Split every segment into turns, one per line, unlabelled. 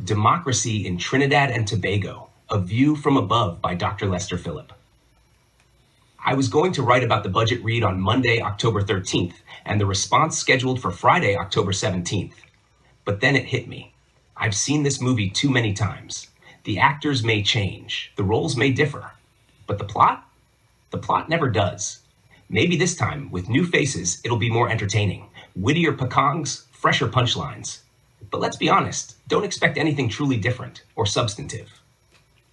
Democracy in Trinidad and Tobago, A View from Above by Dr. Lester Phillip. I was going to write about the budget read on Monday, October 13th, and the response scheduled for Friday, October 17th. But then it hit me. I've seen this movie too many times. The actors may change, the roles may differ, but the plot? The plot never does. Maybe this time, with new faces, it'll be more entertaining, wittier pecangs, fresher punchlines. But let's be honest, don't expect anything truly different or substantive.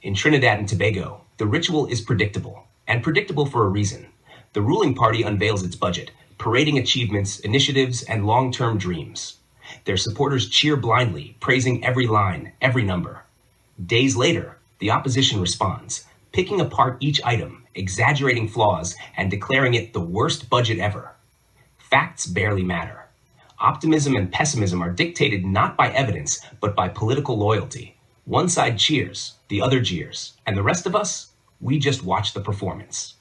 In Trinidad and Tobago, the ritual is predictable, and predictable for a reason. The ruling party unveils its budget, parading achievements, initiatives, and long-term dreams. Their supporters cheer blindly, praising every line, every number. Days later, the opposition responds, picking apart each item, exaggerating flaws, and declaring it the worst budget ever. Facts barely matter. Optimism and pessimism are dictated not by evidence, but by political loyalty. One side cheers, the other jeers, and the rest of us, we just watch the performance.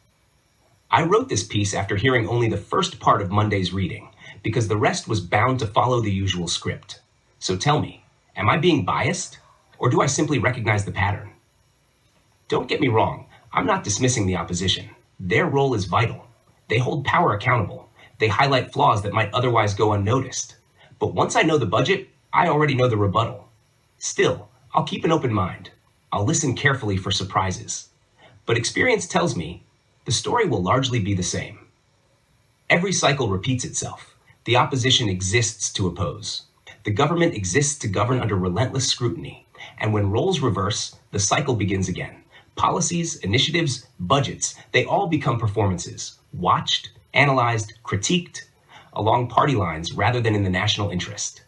I wrote this piece after hearing only the first part of Monday's reading, because the rest was bound to follow the usual script. So tell me, am I being biased, or do I simply recognize the pattern? Don't get me wrong, I'm not dismissing the opposition. Their role is vital. They hold power accountable. They highlight flaws that might otherwise go unnoticed. But once I know the budget, I already know the rebuttal. Still, I'll keep an open mind. I'll listen carefully for surprises. But experience tells me the story will largely be the same. Every cycle repeats itself. The opposition exists to oppose. The government exists to govern under relentless scrutiny. And when roles reverse, the cycle begins again. Policies, initiatives, budgets, they all become performances, watched, analyzed, critiqued, along party lines rather than in the national interest.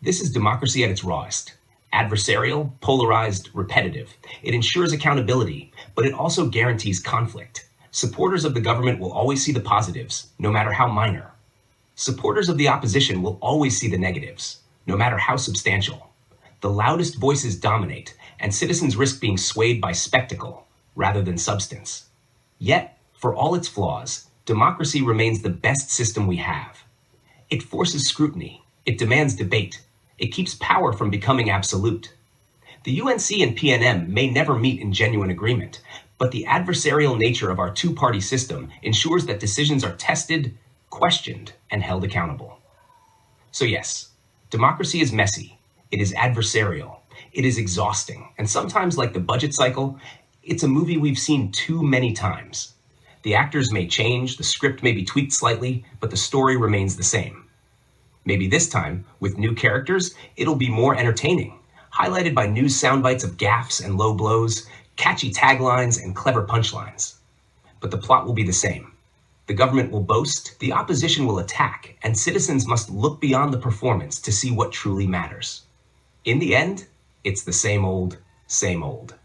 This is democracy at its rawest. Adversarial, polarized, repetitive. It ensures accountability, but it also guarantees conflict. Supporters of the government will always see the positives, no matter how minor. Supporters of the opposition will always see the negatives, no matter how substantial. The loudest voices dominate, and citizens risk being swayed by spectacle rather than substance. Yet, for all its flaws, democracy remains the best system we have. It forces scrutiny. It demands debate. It keeps power from becoming absolute. The UNC and PNM may never meet in genuine agreement, but the adversarial nature of our two-party system ensures that decisions are tested, questioned, and held accountable. So yes, democracy is messy. It is adversarial. It is exhausting. And sometimes, like the budget cycle, it's a movie we've seen too many times. The actors may change, the script may be tweaked slightly, but the story remains the same. Maybe this time, with new characters, it'll be more entertaining, highlighted by news soundbites of gaffes and low blows, catchy taglines, and clever punchlines. But the plot will be the same. The government will boast, the opposition will attack, and citizens must look beyond the performance to see what truly matters. In the end, it's the same old, same old.